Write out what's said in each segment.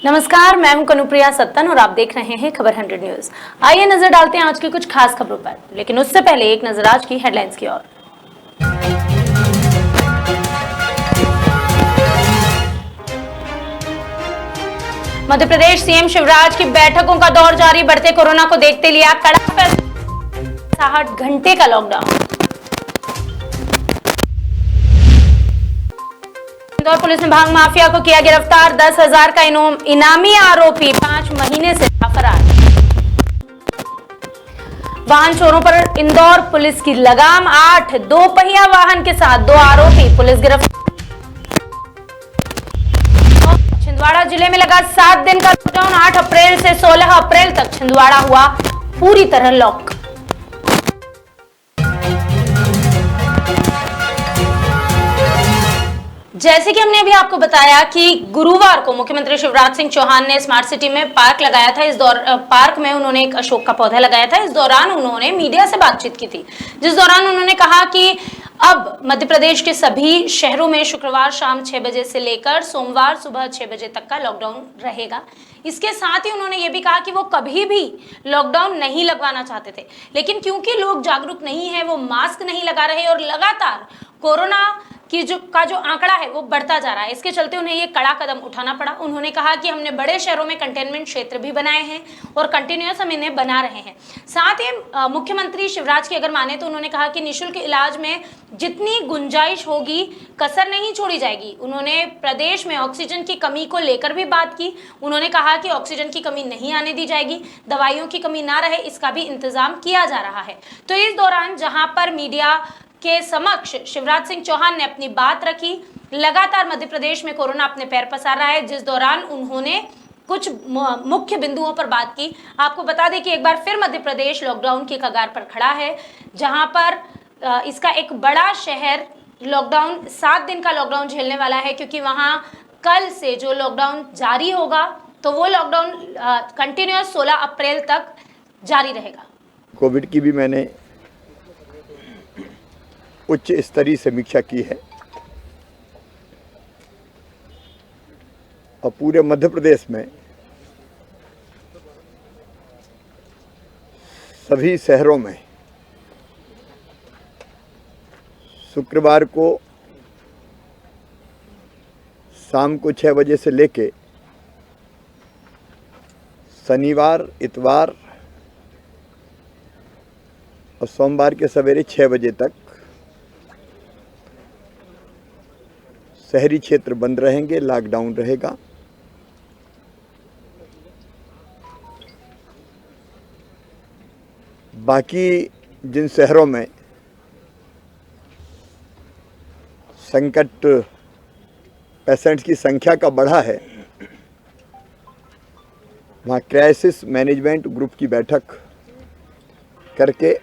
नमस्कार, मैं हूं कनुप्रिया सत्तन और आप देख रहे हैं खबर 100 न्यूज। आइए नजर डालते हैं आज की कुछ खास खबरों पर, लेकिन उससे पहले एक नजर आज की हेडलाइंस की ओर। मध्य प्रदेश सीएम शिवराज की बैठकों का दौर जारी, बढ़ते कोरोना को देखते लिया कड़ा फैसला, 60 घंटे का लॉकडाउन। इंदौर पुलिस ने भांग माफिया को किया गिरफ्तार, 10,000 का इनामी आरोपी 5 महीने से फरार। वाहन चोरों पर इंदौर पुलिस की लगाम, 8 दोपहिया वाहन के साथ 2 आरोपी पुलिस गिरफ्तार। छिंदवाड़ा जिले में लगा 7 दिन का लॉकडाउन, 8 अप्रैल से 16 अप्रैल तक छिंदवाड़ा हुआ पूरी तरह लॉक। जैसे कि हमने अभी आपको बताया कि गुरुवार को मुख्यमंत्री शिवराज सिंह चौहान ने स्मार्ट सिटी में पार्क लगाया था। पार्क में उन्होंने एक अशोक का पौधा लगाया था। इस दौरान उन्होंने मीडिया से बातचीत की थी, जिस दौरान उन्होंने कहा कि अब मध्य प्रदेश के सभी शहरों में शुक्रवार शाम 6 बजे से लेकर सोमवार सुबह 6 बजे तक का लॉकडाउन रहेगा। इसके साथ ही उन्होंने ये भी कहा कि वो कभी भी लॉकडाउन नहीं लगवाना चाहते थे, लेकिन क्योंकि लोग जागरूक नहीं है, वो मास्क नहीं लगा रहे और लगातार कोरोना की जो आंकड़ा है वो बढ़ता जा रहा है, इसके चलते उन्हें ये कड़ा कदम उठाना पड़ा। उन्होंने कहा कि हमने बड़े शहरों में कंटेनमेंट क्षेत्र भी बनाए हैं और कंटिन्यूअस हम इन्हें बना रहे हैं। साथ ही मुख्यमंत्री शिवराज की अगर माने तो उन्होंने कहा कि निःशुल्क इलाज में जितनी गुंजाइश होगी कसर नहीं छोड़ी जाएगी। उन्होंने प्रदेश में ऑक्सीजन की कमी को लेकर भी बात की। उन्होंने कहा कि ऑक्सीजन की कमी नहीं आने दी जाएगी, दवाइयों की कमी ना रहे, इसका भी इंतजाम किया जा रहा है। तो इस दौरान जहां पर मीडिया के समक्ष शिवराज सिंह चौहान ने अपनी बात रखी, लगातार मध्य प्रदेश में कोरोना अपने पैर पसार रहा है, जिस दौरान उन्होंने कुछ मुख्य बिंदुओं पर बात की। आपको बता दें कि एक बार फिर मध्य प्रदेश लॉकडाउन की कगार पर खड़ा है, जहां पर इसका एक बड़ा शहर लॉकडाउन 7 दिन का लॉकडाउन झेलने वाला है, क्योंकि वहां कल से जो लॉकडाउन जारी होगा तो वो लॉकडाउन कंटिन्यूअस 16 अप्रैल तक जारी रहेगा। कोविड की भी मैंने उच्च स्तरीय समीक्षा की है और पूरे मध्य प्रदेश में सभी शहरों में शुक्रवार को शाम को 6 बजे से लेके शनिवार, इतवार और सोमवार के सवेरे 6 बजे तक शहरी क्षेत्र बंद रहेंगे, लॉकडाउन रहेगा। बाकी जिन शहरों में संकट पेशेंट्स की संख्या का बढ़ा है, वहाँ क्राइसिस मैनेजमेंट ग्रुप की बैठक करके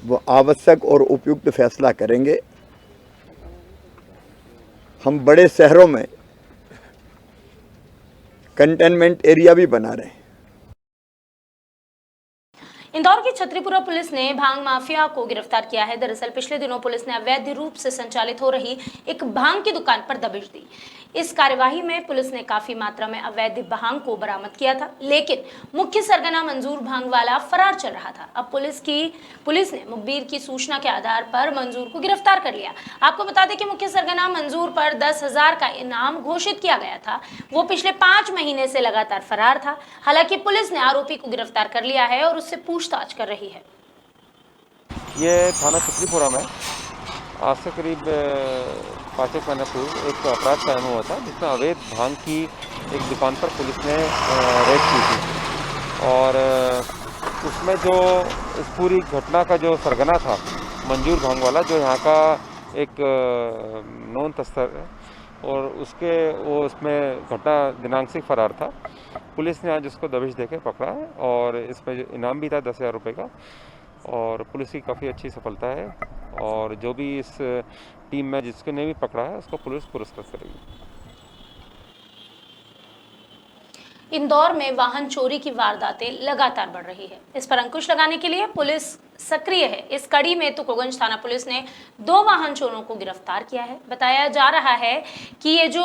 वो आवश्यक और उपयुक्त फैसला करेंगे। हम बड़े शहरों में कंटेनमेंट एरिया भी बना रहे हैं। इंदौर की छतरीपुरा पुलिस ने भांग माफिया को गिरफ्तार किया है। दरअसल पिछले दिनों पुलिस ने अवैध रूप से संचालित हो रही एक भांग की दुकान पर दबिश दी। इस कार्यवाही में पुलिस ने काफी मात्रा में अवैध भांग को बरामद किया था, लेकिन मुख्य सरगना मंजूर भांग वाला फरार चल रहा था। अब पुलिस ने मुखबिर की सूचना के आधार पर मंजूर को गिरफ्तार कर लिया। आपको बता दें कि मुख्य सरगना मंजूर पर 10,000 का इनाम घोषित किया गया था। वो पिछले 5 महीने से लगातार फरार था। हालांकि पुलिस ने आरोपी को गिरफ्तार कर लिया है और उससे पूछताछ कर रही है। ये थाना छतरीपुरा में आज से करीब 5-1 महीने पूर्व एक अपराध कायम हुआ था, जिसमें अवैध भांग की एक दुकान पर पुलिस ने रेड की थी और उसमें जो इस पूरी घटना का जो सरगना था मंजूर भांग वाला, जो यहाँ का एक नॉन तस्कर है और वो उसमें घटना दिनांक से फरार था। पुलिस ने आज उसको दबिश देके पकड़ा है और इसमें जो इनाम भी था 10,000 रुपये का, और पुलिस की काफ़ी अच्छी सफलता है और जो भी इस टीम में जिसको ने भी पकड़ा है उसको पुलिस पुरस्कृत करेगी। इंदौर में वाहन चोरी की वारदातें लगातार बढ़ रही है। इस पर अंकुश लगाने के लिए पुलिस सक्रिय है। इस कड़ी में तुकोगंज थाना पुलिस ने 2 वाहन चोरों को गिरफ्तार किया है। बताया जा रहा है कि ये जो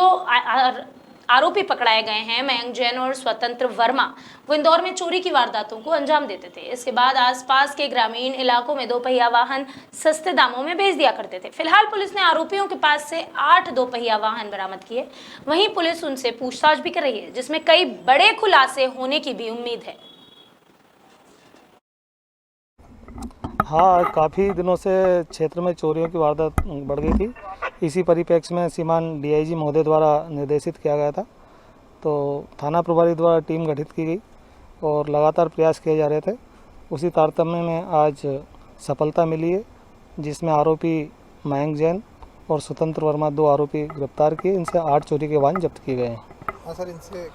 आरोपी पकड़ाए गए हैं, मयंक जैन और स्वतंत्र वर्मा, वो इंदौर में चोरी की वारदातों को अंजाम देते थे। इसके बाद आसपास के ग्रामीण इलाकों में 2 पहिया वाहन सस्ते दामों में बेच दिया करते थे। फिलहाल पुलिस ने आरोपियों के पास से 8 2 पहिया वाहन बरामद किए। वहीं पुलिस उनसे पूछताछ भी कर रही है, जिसमें कई बड़े खुलासे होने की भी उम्मीद है। हाँ, काफ़ी दिनों से क्षेत्र में चोरियों की वारदात बढ़ गई थी। इसी परिप्रेक्ष्य में श्रीमान डीआईजी महोदय द्वारा निर्देशित किया गया था, तो थाना प्रभारी द्वारा टीम गठित की गई और लगातार प्रयास किए जा रहे थे। उसी तारतम्य में आज सफलता मिली है, जिसमें आरोपी मयंक जैन और स्वतंत्र वर्मा 2 आरोपी गिरफ्तार किए। इनसे 8 चोरी के वाहन जब्त किए गए हैं। हाँ सर, इनसे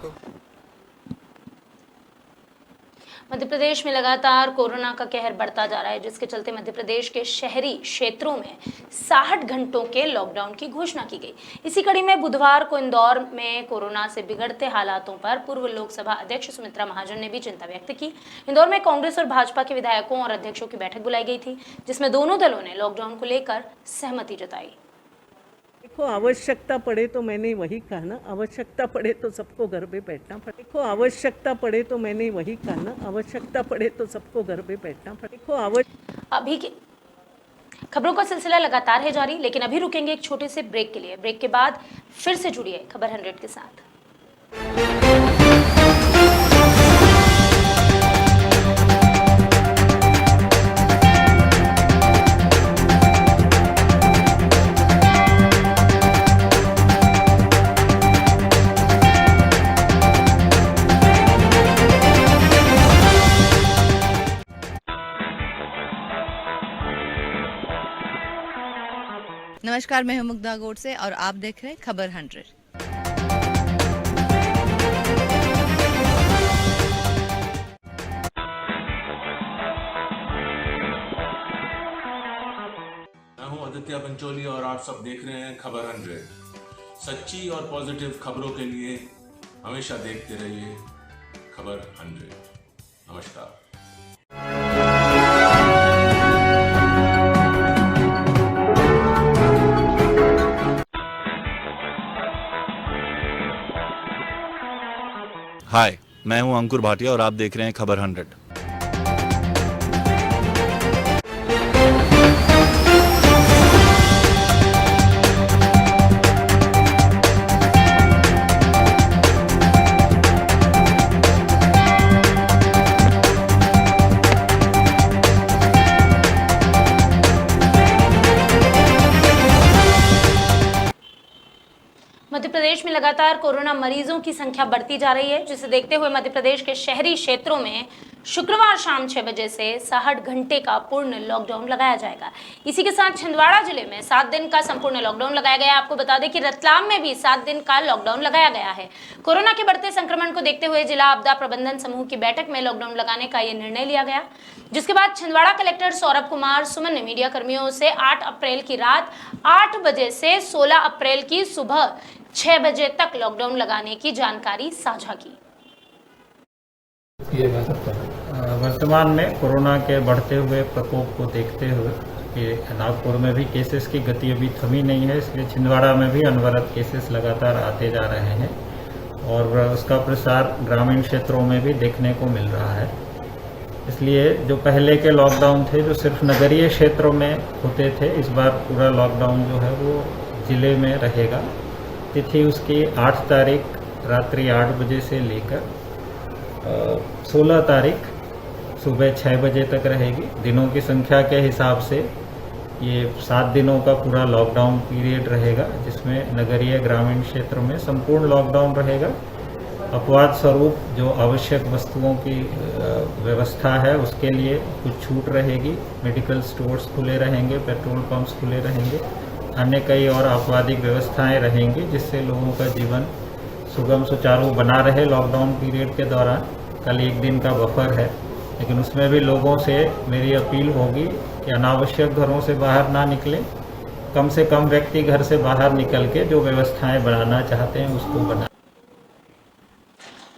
मध्य प्रदेश में लगातार कोरोना का कहर बढ़ता जा रहा है, जिसके चलते मध्य प्रदेश के शहरी क्षेत्रों में 60 घंटों के लॉकडाउन की घोषणा की गई। इसी कड़ी में बुधवार को इंदौर में कोरोना से बिगड़ते हालातों पर पूर्व लोकसभा अध्यक्ष सुमित्रा महाजन ने भी चिंता व्यक्त की। इंदौर में कांग्रेस और भाजपा के विधायकों और अध्यक्षों की बैठक बुलाई गई थी, जिसमें दोनों दलों ने लॉकडाउन को लेकर सहमति जताई। देखो, आवश्यकता पड़े तो मैंने वही कहा ना, आवश्यकता पड़े तो सबको घर पे बैठना पड़े। देखो, आवश्यकता पड़े तो मैंने वही कहा ना, आवश्यकता पड़े तो सबको घर पे बैठना पड़े। देखो, अभी की खबरों का सिलसिला लगातार है जारी, लेकिन अभी रुकेंगे एक छोटे से ब्रेक के लिए। ब्रेक के बाद फिर से जुड़िए खबर 100 के साथ। नमस्कार, मैं हूं मुग्धा गोडसे और आप देख रहे हैं खबर 100। मैं हूं आदित्य पंचोली और आप सब देख रहे हैं खबर 100। सच्ची और पॉजिटिव खबरों के लिए हमेशा देखते रहिए खबर 100। नमस्कार। हाय, मैं हूं अंकुर भाटिया और आप देख रहे हैं खबर 100। मध्य प्रदेश में लगातार कोरोना मरीजों की संख्या बढ़ती जा रही है, जिसे देखते हुए मध्य प्रदेश के शहरी क्षेत्रों में शुक्रवार शाम 6 बजे से 60 घंटे का पूर्ण लॉकडाउन लगाया जाएगा। इसी के साथ छिंदवाड़ा जिले में 7 दिन का संपूर्ण लॉकडाउन लगाया गया है। आपको बता दें कि रतलाम में भी 7 दिन का लॉकडाउन लगाया गया है। कोरोना के बढ़ते संक्रमण को देखते हुए जिला आपदा प्रबंधन समूह की बैठक में लॉकडाउन लगाने का यह निर्णय लिया गया, जिसके बाद छिंदवाड़ा कलेक्टर सौरभ कुमार सुमन ने मीडिया कर्मियों से 8 अप्रैल की रात 8 बजे से 16 अप्रैल की सुबह 6 बजे तक लॉकडाउन लगाने की जानकारी साझा की। वर्तमान में कोरोना के बढ़ते हुए प्रकोप को देखते हुए कि नागपुर में भी केसेस की गति अभी थमी नहीं है, इसलिए छिंदवाड़ा में भी अनवरत केसेस लगातार आते जा रहे हैं और उसका प्रसार ग्रामीण क्षेत्रों में भी देखने को मिल रहा है। इसलिए जो पहले के लॉकडाउन थे जो सिर्फ नगरीय क्षेत्रों में होते थे, इस बार पूरा लॉकडाउन जो है वो जिले में रहेगा। तिथि उसकी 8 तारीख रात्रि 8 बजे से लेकर 16 तारीख सुबह 6 बजे तक रहेगी। दिनों की संख्या के हिसाब से ये 7 दिनों का पूरा लॉकडाउन पीरियड रहेगा, जिसमें नगरीय ग्रामीण क्षेत्र में संपूर्ण लॉकडाउन रहेगा। अपवाद स्वरूप जो आवश्यक वस्तुओं की व्यवस्था है उसके लिए कुछ छूट रहेगी। मेडिकल स्टोर्स खुले रहेंगे, पेट्रोल पंप्स खुले रहेंगे, अन्य कई और आपवादिक व्यवस्थाएं रहेंगी, जिससे लोगों का जीवन सुगम सुचारू बना रहे लॉकडाउन पीरियड के दौरान। कल 1 दिन का बफर है, लेकिन उसमें भी लोगों से मेरी अपील होगी कि अनावश्यक घरों से बाहर ना निकलें। कम से कम व्यक्ति घर से बाहर निकल के जो व्यवस्थाएं बनाना चाहते हैं उसको बनाएं।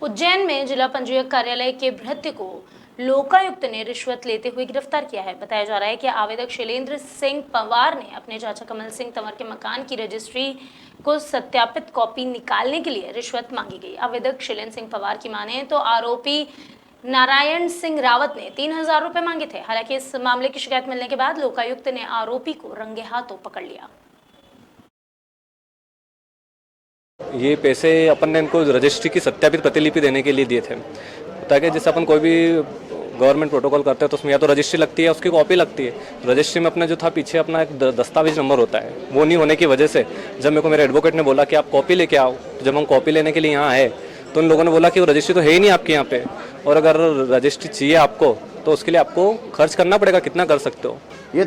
उज्जैन में जिला पंजीयक कार्यालय के भृत्य को लोकायुक्त ने रिश्वत लेते हुए गिरफ्तार किया है। बताया जा रहा है कि आवेदक शैलेंद्र सिंह पंवार ने अपने चाचा कमल सिंह तंवर के मकान की रजिस्ट्री को सत्यापित कॉपी निकालने के लिए रिश्वत मांगी गई। आवेदक शैलेंद्र सिंह पंवार की माने तो आरोपी नारायण सिंह रावत ने 3,000 रुपए मांगे थे। हालांकि इस मामले की शिकायत मिलने के बाद लोकायुक्त ने आरोपी को रंगे हाथों पकड़ लिया। ये पैसे अपन ने इनको रजिस्ट्री की सत्यापित प्रतिलिपि देने के लिए दिए थे, ताकि जैसे अपन कोई भी गवर्नमेंट प्रोटोकॉल करते हैं तो उसमें या तो रजिस्ट्री लगती है, उसकी कॉपी लगती है। रजिस्ट्री में अपना जो था पीछे अपना एक दस्तावेज नंबर होता है, वो नहीं होने की वजह से जब मेरे को मेरे एडवोकेट ने बोला कि आप कॉपी लेके आओ, तो जब हम कॉपी लेने के लिए यहाँ आए तो उन लोगों ने बोला कि वो रजिस्ट्री तो है ही नहीं आपके यहाँ पे, और अगर रजिस्ट्री चाहिए आपको तो उसके लिए आपको खर्च करना पड़ेगा, कितना कर सकते हो। ये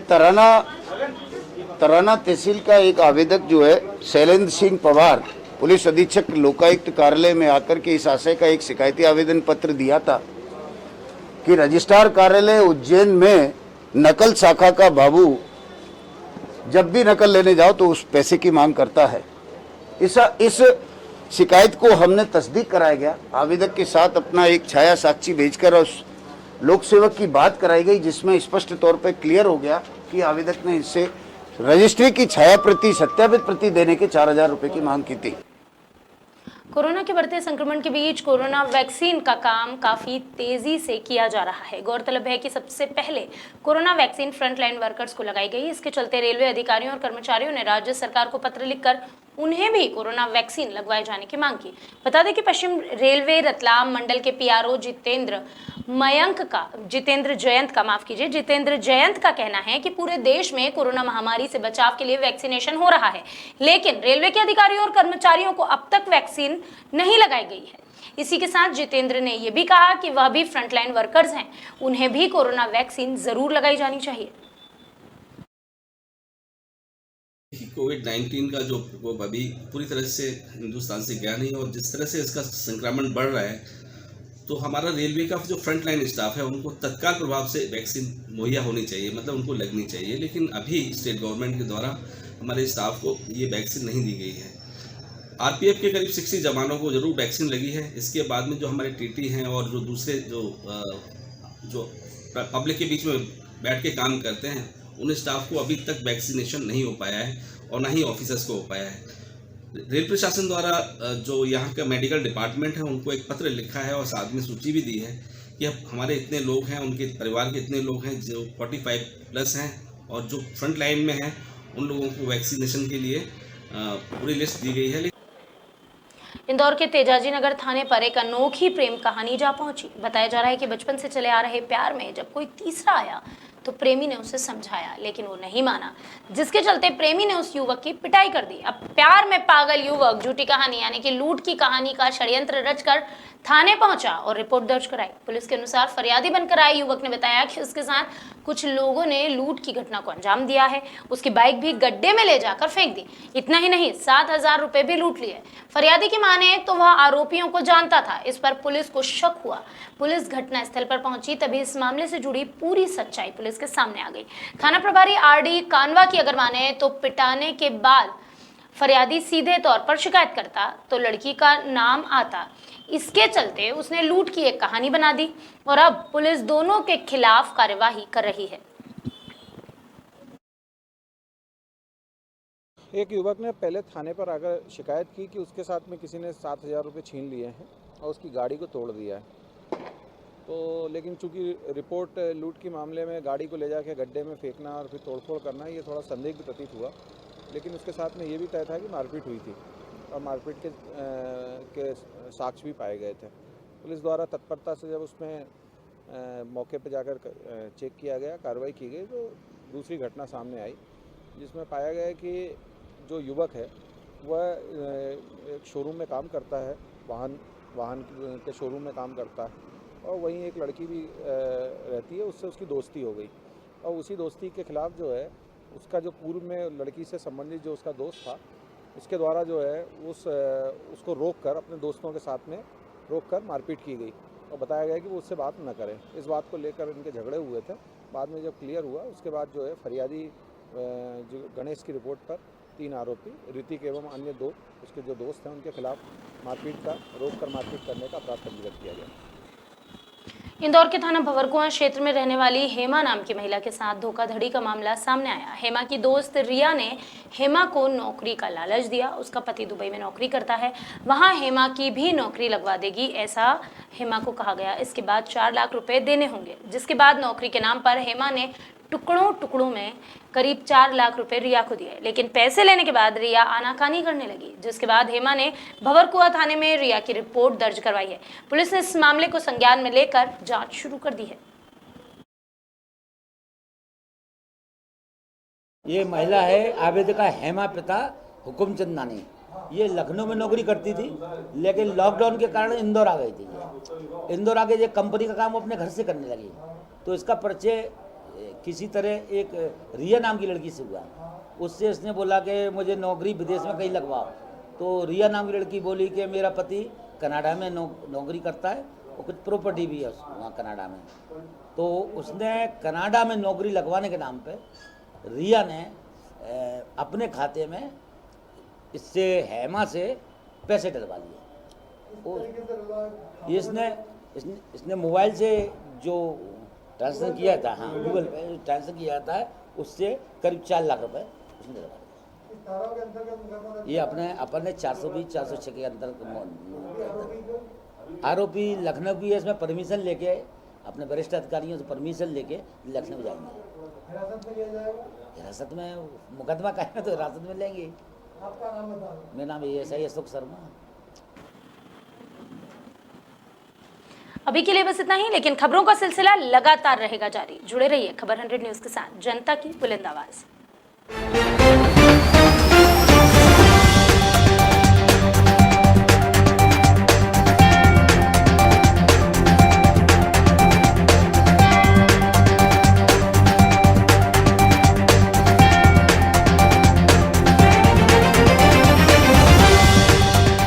तराना तहसील का एक आवेदक जो है शैलेंद्र सिंह पंवार पुलिस अधीक्षक लोकायुक्त कार्यालय में आकर के इस आशय का एक शिकायती आवेदन पत्र दिया था कि रजिस्ट्रार कार्यालय उज्जैन में नकल शाखा का बाबू जब भी नकल लेने जाओ तो उस पैसे की मांग करता है। इस शिकायत को हमने तस्दीक कराया गया। आवेदक के साथ अपना एक छाया साक्षी भेजकर उस लोक सेवक की बात कराई गई, जिसमें स्पष्ट तौर पर क्लियर हो गया कि आवेदक ने इससे रजिस्ट्री की छाया प्रति सत्यापित प्रति देने के 4,000 रुपए की मांग की थी। कोरोना के बढ़ते संक्रमण के बीच कोरोना वैक्सीन का काम काफी तेजी से किया जा रहा है। गौरतलब है कि सबसे पहले कोरोना वैक्सीन फ्रंटलाइन वर्कर्स को लगाई गई। इसके चलते रेलवे अधिकारियों और कर्मचारियों ने राज्य सरकार को पत्र लिखकर उन्हें भी कोरोना वैक्सीन लगवाए जाने की मांग की। बता दें कि पश्चिम रेलवे रतलाम मंडल के पीआरओ जितेंद्र जयंत का कहना है कि पूरे देश में कोरोना महामारी से बचाव के लिए वैक्सीनेशन हो रहा है, लेकिन रेलवे के अधिकारियों और कर्मचारियों को अब तक वैक्सीन नहीं लगाई गई है। इसी के साथ जितेंद्र ने यह भी कहा कि वह भी फ्रंटलाइन वर्कर्स हैं, उन्हें भी कोरोना वैक्सीन जरूर लगाई जानी चाहिए। कोविड-19 का जो प्रकोप अभी पूरी तरह से हिंदुस्तान से गया नहीं, और जिस तरह से इसका संक्रमण बढ़ रहा है तो हमारा रेलवे का जो फ्रंट लाइन स्टाफ है उनको तत्काल प्रभाव से वैक्सीन मुहैया होनी चाहिए, मतलब उनको लगनी चाहिए। लेकिन अभी स्टेट गवर्नमेंट के द्वारा हमारे स्टाफ को ये वैक्सीन नहीं दी गई है। आरपीएफ के करीब 60 जवानों को जरूर वैक्सीन लगी है। इसके बाद में जो हमारे टीटी हैं और जो दूसरे जो पब्लिक के बीच में बैठ के काम करते हैं उन स्टाफ को अभी तक वैक्सीनेशन नहीं हो पाया है और ना ही ऑफिसर्स को हो पाया है। रेल प्रशासन द्वारा जो यहाँ का मेडिकल डिपार्टमेंट है उनको एक पत्र लिखा है और साथ में सूची भी दी है कि हमारे इतने लोग हैं, उनके परिवार के इतने लोग हैं जो 45+ हैं और जो फ्रंट लाइन में हैं उन लोगों को वैक्सीनेशन के लिए पूरी लिस्ट दी गई है। इंदौर के तेजाजी नगर थाने पर एक अनोखी प्रेम कहानी जा पहुंची। बताया जा रहा है कि बचपन से चले आ रहे प्यार में जब कोई तीसरा आया तो प्रेमी ने उसे समझाया, लेकिन वो नहीं माना, जिसके चलते प्रेमी ने उस युवक की पिटाई कर दी। अब प्यार में पागल युवक झूठी कहानी यानी कि लूट की कहानी का षड्यंत्र रचकर थाने पहुंचा और रिपोर्ट दर्ज कराई। पुलिस के अनुसार फरियादी बनकर आए युवक ने बताया कि उसके साथ कुछ लोगों ने लूट की घटना को अंजाम दिया है। उसकी बाइक भी गड्ढे में ले जाकर फेंक दी। इतना ही नहीं, 7,000 रुपए भी लूट लिए। फरियादी की माने तो वह आरोपियों को जानता था। इस पर पुलिस को शक हुआ। पुलिस घटनास्थल पर पहुंची, तभी इस मामले से जुड़ी पूरी सच्चाई पुलिस के सामने आ गई। थाना प्रभारी आरडी कानवा की अगर माने तो पिटाने के बाद फरियादी सीधे तौर पर शिकायत करता तो लड़की का नाम आता। इसके चलते उसने लूट की एक कहानी बना दी और अब पुलिस दोनों के खिलाफ कार्यवाही कर रही है। एक युवक ने पहले थाने पर आकर शिकायत की कि उसके साथ में किसी ने 7,000 रुपये छीन लिए हैं और उसकी गाड़ी को तोड़ दिया है। तो लेकिन चूंकि रिपोर्ट लूट के मामले में गाड़ी को ले जाके गड्ढे में फेंकना और फिर तोड़फोड़ करना ये थोड़ा संदिग्ध प्रतीत हुआ, लेकिन उसके साथ में ये भी तय था कि मारपीट हुई थी और मारपीट के साक्ष्य भी पाए गए थे। पुलिस द्वारा तत्परता से जब उसमें मौके पर जाकर चेक किया गया, कार्रवाई की गई, तो दूसरी घटना सामने आई जिसमें पाया गया कि जो युवक है वह एक शोरूम में काम करता है, वाहन के शोरूम में काम करता है और वहीं एक लड़की भी रहती है, उससे उसकी दोस्ती हो गई और उसी दोस्ती के खिलाफ जो है उसका जो पूर्व में लड़की से संबंधित जो उसका दोस्त था उसके द्वारा जो है उसको रोककर अपने दोस्तों के साथ में रोककर मारपीट की गई और बताया गया कि वो उससे बात न करें। इस बात को लेकर इनके झगड़े हुए थे। बाद में जब क्लियर हुआ उसके बाद जो है फरियादी जो गणेश की रिपोर्ट पर 3 आरोपी ऋतिक एवं अन्य 2 उसके जो दोस्त हैं उनके खिलाफ मारपीट का रोककर मारपीट करने का अपराध पंजीबद्ध किया गया। इंदौर के थाना भंवरकुआं क्षेत्र में रहने वाली हेमा नाम की महिला के साथ धोखाधड़ी का मामला सामने आया। हेमा की दोस्त रिया ने हेमा को नौकरी का लालच दिया। उसका पति दुबई में नौकरी करता है, वहां हेमा की भी नौकरी लगवा देगी, ऐसा हेमा को कहा गया। इसके बाद 4 लाख रुपए देने होंगे, जिसके बाद नौकरी के नाम पर हेमा ने टुकड़ों में करीब 4 लाख रुपए रिया को दिए, लेकिन पैसे लेने के बाद रिया आनाकानी करने लगी, जिसके बाद हेमा ने भंवरकुआं थाने में रिया की रिपोर्ट दर्ज करवाई है। पुलिस ने इस मामले को संज्ञान में लेकर जांच शुरू कर दी है। ये महिला है आवेदिका हेमा पिता हुकुमचंद नानी। ये लखनऊ में नौकरी करती थी, लेकिन लॉकडाउन के कारण इंदौर आ गई थी। इंदौर आके ये कंपनी का काम अपने घर से करने लगी, तो इसका परिचय किसी तरह एक रिया नाम की लड़की से हुआ। उससे इसने बोला कि मुझे नौकरी विदेश में कहीं लगवाओ, तो रिया नाम की लड़की बोली कि मेरा पति कनाडा में नौकरी करता है और कुछ प्रॉपर्टी भी है वहाँ कनाडा में। तो उसने कनाडा में नौकरी लगवाने के नाम पे रिया ने अपने खाते में इससे हेमा से पैसे डलवा लिए। इसने मोबाइल से जो ट्रांसफर किया था, हाँ गूगल पे ट्रांसफर किया था, उससे करीब 4 लाख रुपए उसने डलवा। ये अपने 420-406 के अंदर आरोपी लखनऊ की है। इसमें परमिशन लेके अपने वरिष्ठ अधिकारियों से परमिशन लेके लखनऊ जाएंगे। हिरासत में मुकदमा कहेंगे तो हिरासत में लेंगे। मेरा नाम ASI अशोक शर्मा। अभी के लिए बस इतना ही, लेकिन खबरों का सिलसिला लगातार रहेगा जारी। जुड़े रहिए खबर 100 न्यूज के साथ, जनता की बुलंद आवाज।